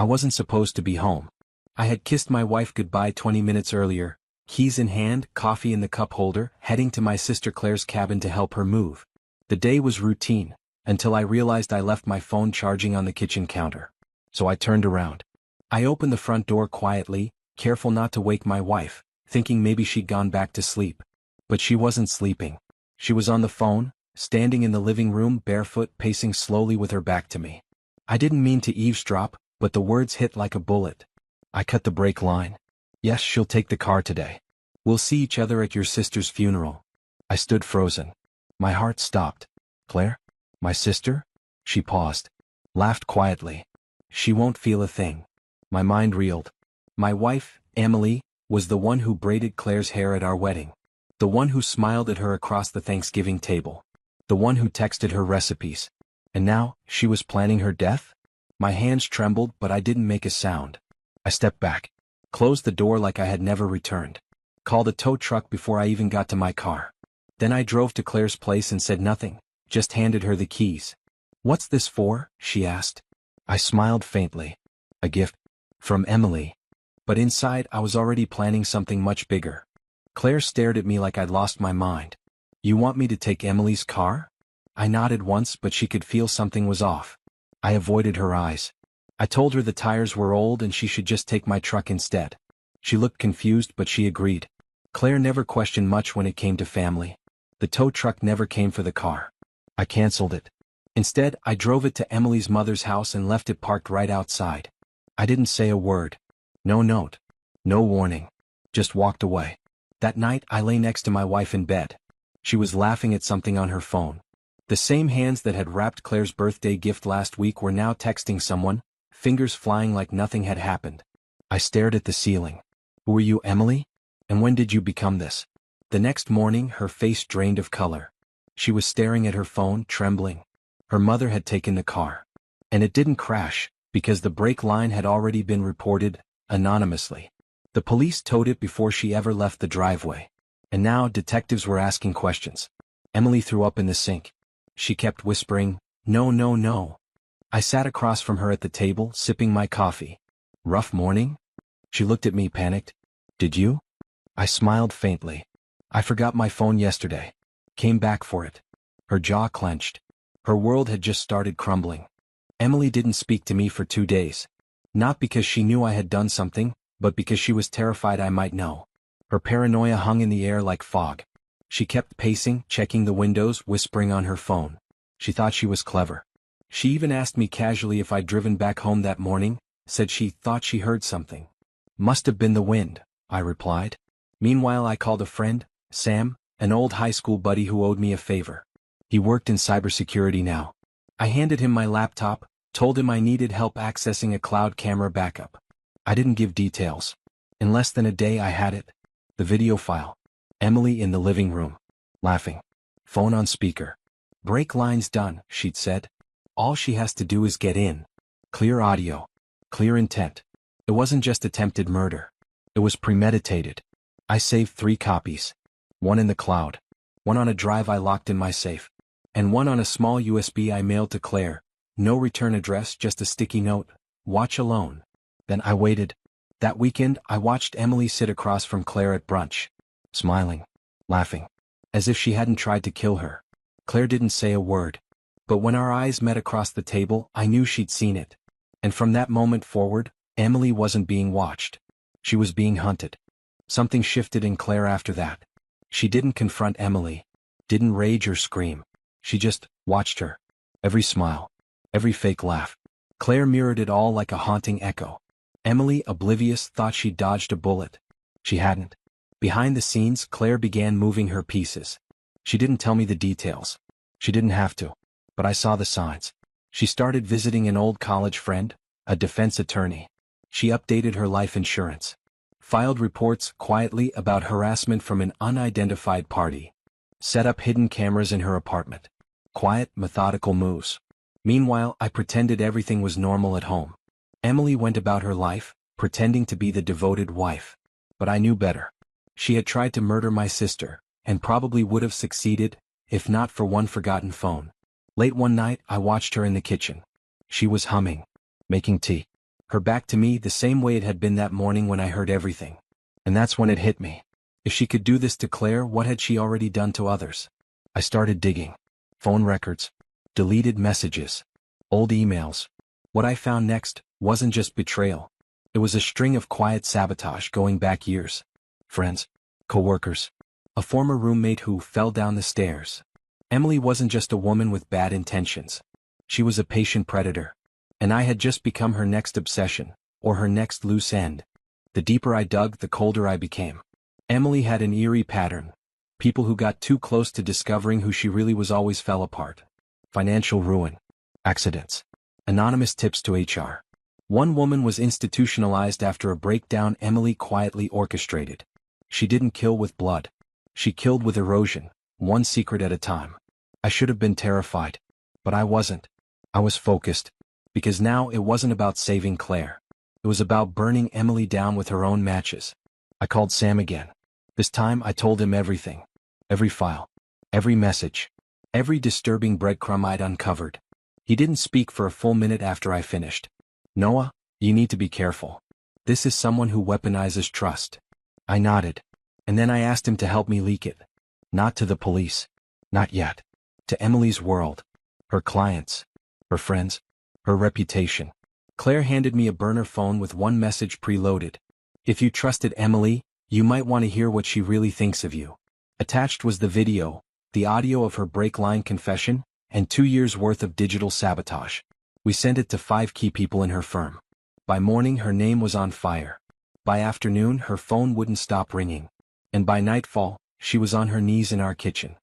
I wasn't supposed to be home. I had kissed my wife goodbye 20 minutes earlier, keys in hand, coffee in the cup holder, heading to my sister Claire's cabin to help her move. The day was routine, until I realized I left my phone charging on the kitchen counter. So I turned around. I opened the front door quietly, careful not to wake my wife, thinking maybe she'd gone back to sleep. But she wasn't sleeping. She was on the phone, standing in the living room barefoot, pacing slowly with her back to me. I didn't mean to eavesdrop, but the words hit like a bullet. I cut the brake line. Yes, she'll take the car today. We'll see each other at your sister's funeral. I stood frozen. My heart stopped. Claire? My sister? She paused. Laughed quietly. She won't feel a thing. My mind reeled. My wife, Emily, was the one who braided Claire's hair at our wedding. The one who smiled at her across the Thanksgiving table. The one who texted her recipes. And now, she was planning her death? My hands trembled, but I didn't make a sound. I stepped back. Closed the door like I had never returned. Called a tow truck before I even got to my car. Then I drove to Claire's place and said nothing, just handed her the keys. What's this for? She asked. I smiled faintly. A gift. From Emily. But inside I was already planning something much bigger. Claire stared at me like I'd lost my mind. You want me to take Emily's car? I nodded once, but she could feel something was off. I avoided her eyes. I told her the tires were old and she should just take my truck instead. She looked confused, but she agreed. Claire never questioned much when it came to family. The tow truck never came for the car. I canceled it. Instead, I drove it to Emily's mother's house and left it parked right outside. I didn't say a word. No note. No warning. Just walked away. That night, I lay next to my wife in bed. She was laughing at something on her phone. The same hands that had wrapped Claire's birthday gift last week were now texting someone, fingers flying like nothing had happened. I stared at the ceiling. Who are you, Emily? And when did you become this? The next morning, her face drained of color. She was staring at her phone, trembling. Her mother had taken the car. And it didn't crash, because the brake line had already been reported, anonymously. The police towed it before she ever left the driveway. And now detectives were asking questions. Emily threw up in the sink. She kept whispering, "No, no, no." I sat across from her at the table, sipping my coffee. Rough morning? She looked at me, panicked. Did you? I smiled faintly. I forgot my phone yesterday. Came back for it. Her jaw clenched. Her world had just started crumbling. Emily didn't speak to me for 2 days. Not because she knew I had done something, but because she was terrified I might know. Her paranoia hung in the air like fog. She kept pacing, checking the windows, whispering on her phone. She thought she was clever. She even asked me casually if I'd driven back home that morning, said she thought she heard something. Must have been the wind, I replied. Meanwhile, I called a friend, Sam, an old high school buddy who owed me a favor. He worked in cybersecurity now. I handed him my laptop, told him I needed help accessing a cloud camera backup. I didn't give details. In less than a day I had it. The video file. Emily in the living room. Laughing. Phone on speaker. Brake line's done, she'd said. All she has to do is get in. Clear audio. Clear intent. It wasn't just attempted murder. It was premeditated. I saved 3 copies. 1 in the cloud. 1 on a drive I locked in my safe. And 1 on a small USB I mailed to Claire. No return address, just a sticky note. Watch alone. Then I waited. That weekend, I watched Emily sit across from Claire at brunch. Smiling. Laughing. As if she hadn't tried to kill her. Claire didn't say a word. But when our eyes met across the table, I knew she'd seen it. And from that moment forward, Emily wasn't being watched. She was being hunted. Something shifted in Claire after that. She didn't confront Emily. Didn't rage or scream. She just watched her. Every smile. Every fake laugh. Claire mirrored it all like a haunting echo. Emily, oblivious, thought she'd dodged a bullet. She hadn't. Behind the scenes, Claire began moving her pieces. She didn't tell me the details. She didn't have to. But I saw the signs. She started visiting an old college friend, a defense attorney. She updated her life insurance. Filed reports quietly about harassment from an unidentified party. Set up hidden cameras in her apartment. Quiet, methodical moves. Meanwhile, I pretended everything was normal at home. Emily went about her life, pretending to be the devoted wife. But I knew better. She had tried to murder my sister, and probably would have succeeded, if not for one forgotten phone. Late one night, I watched her in the kitchen. She was humming. Making tea. Her back to me the same way it had been that morning when I heard everything. And that's when it hit me. If she could do this to Claire, what had she already done to others? I started digging. Phone records. Deleted messages. Old emails. What I found next wasn't just betrayal. It was a string of quiet sabotage going back years. Friends. Co-workers. A former roommate who fell down the stairs. Emily wasn't just a woman with bad intentions. She was a patient predator. And I had just become her next obsession, or her next loose end. The deeper I dug, the colder I became. Emily had an eerie pattern. People who got too close to discovering who she really was always fell apart. Financial ruin. Accidents. Anonymous tips to HR. One woman was institutionalized after a breakdown Emily quietly orchestrated. She didn't kill with blood. She killed with erosion, one secret at a time. I should have been terrified. But I wasn't. I was focused. Because now it wasn't about saving Claire. It was about burning Emily down with her own matches. I called Sam again. This time I told him everything. Every file. Every message. Every disturbing breadcrumb I'd uncovered. He didn't speak for a full minute after I finished. Noah, you need to be careful. This is someone who weaponizes trust. I nodded. And then I asked him to help me leak it. Not to the police. Not yet. To Emily's world. Her clients. Her friends. Her reputation. Claire handed me a burner phone with one message preloaded. If you trusted Emily, you might want to hear what she really thinks of you. Attached was the video, the audio of her break-line confession, and 2 years' worth of digital sabotage. We sent it to 5 key people in her firm. By morning her name was on fire. By afternoon her phone wouldn't stop ringing. And by nightfall, she was on her knees in our kitchen.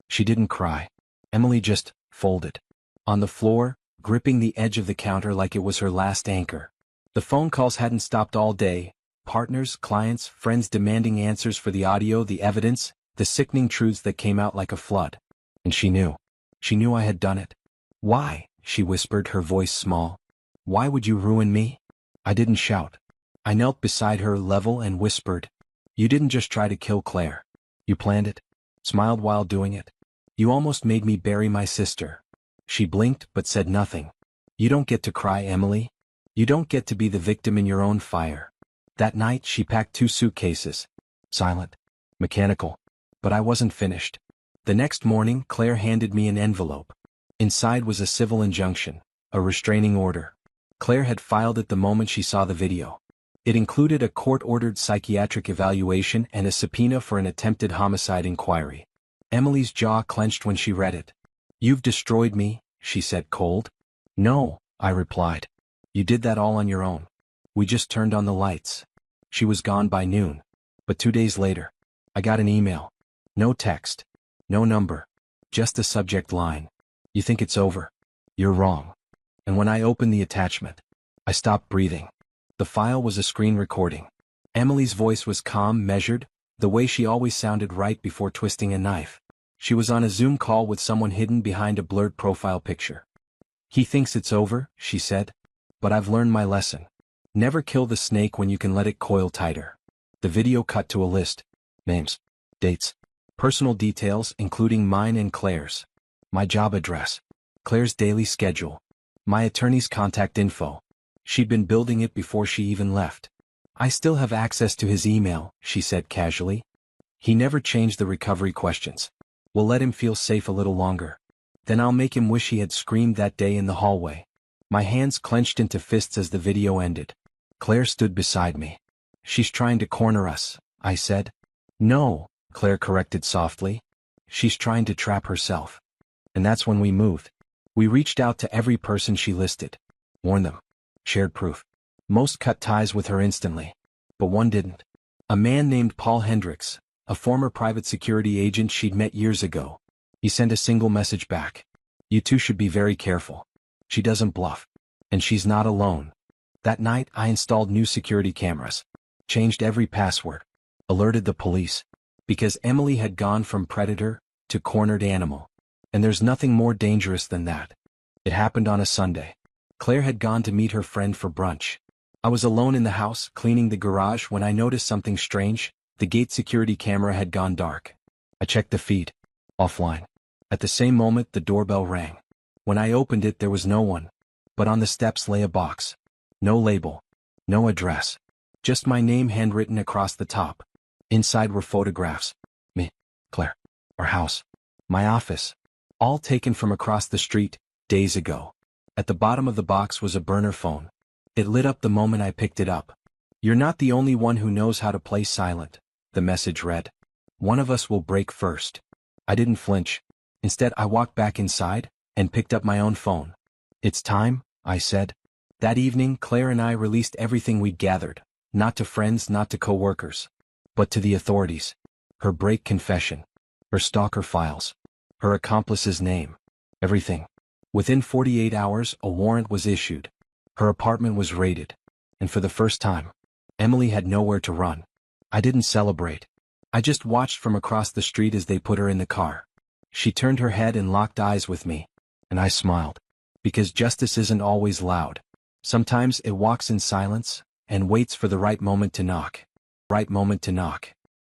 She didn't cry. Emily just folded. On the floor, gripping the edge of the counter like it was her last anchor. The phone calls hadn't stopped all day. Partners, clients, friends demanding answers for the audio, the evidence, the sickening truths that came out like a flood. And she knew. She knew I had done it. Why? She whispered, her voice small. Why would you ruin me? I didn't shout. I knelt beside her, level, and whispered. You didn't just try to kill Claire. You planned it. Smiled while doing it. You almost made me bury my sister. She blinked but said nothing. You don't get to cry, Emily. You don't get to be the victim in your own fire. That night she packed 2 suitcases. Silent. Mechanical. But I wasn't finished. The next morning Claire handed me an envelope. Inside was a civil injunction, a restraining order. Claire had filed it the moment she saw the video. It included a court-ordered psychiatric evaluation and a subpoena for an attempted homicide inquiry. Emily's jaw clenched when she read it. You've destroyed me, she said cold. No, I replied. You did that all on your own. We just turned on the lights. She was gone by noon. But 2 days later, I got an email. No text. No number. Just a subject line. You think it's over? You're wrong. And when I opened the attachment, I stopped breathing. The file was a screen recording. Emily's voice was calm, measured, the way she always sounded right before twisting a knife. She was on a Zoom call with someone hidden behind a blurred profile picture. He thinks it's over, she said. But I've learned my lesson. Never kill the snake when you can let it coil tighter. The video cut to a list. Names. Dates. Personal details, including mine and Claire's. My job address. Claire's daily schedule. My attorney's contact info. She'd been building it before she even left. I still have access to his email, she said casually. He never changed the recovery questions. We'll let him feel safe a little longer. Then I'll make him wish he had screamed that day in the hallway. My hands clenched into fists as the video ended. Claire stood beside me. She's trying to corner us, I said. No, Claire corrected softly. She's trying to trap herself. And that's when we moved. We reached out to every person she listed. Warned them. Shared proof. Most cut ties with her instantly. But one didn't. A man named Paul Hendricks, a former private security agent she'd met years ago. He sent a single message back. You two should be very careful. She doesn't bluff. And she's not alone. That night I installed new security cameras. Changed every password. Alerted the police. Because Emily had gone from predator to cornered animal. And there's nothing more dangerous than that. It happened on a Sunday. Claire had gone to meet her friend for brunch. I was alone in the house, cleaning the garage when I noticed something strange. The gate security camera had gone dark. I checked the feed. Offline. At the same moment the doorbell rang. When I opened it there was no one. But on the steps lay a box. No label. No address. Just my name handwritten across the top. Inside were photographs. Me. Claire. Our house. My office. All taken from across the street, days ago. At the bottom of the box was a burner phone. It lit up the moment I picked it up. "You're not the only one who knows how to play silent," the message read. "One of us will break first." I didn't flinch. Instead, I walked back inside and picked up my own phone. "It's time," I said. That evening, Claire and I released everything we'd gathered, not to friends, not to co-workers, but to the authorities. Her break confession. Her stalker files. Her accomplice's name. Everything. Within 48 hours, a warrant was issued. Her apartment was raided. And for the first time, Emily had nowhere to run. I didn't celebrate. I just watched from across the street as they put her in the car. She turned her head and locked eyes with me. And I smiled. Because justice isn't always loud. Sometimes it walks in silence and waits for the right moment to knock. Right moment to knock.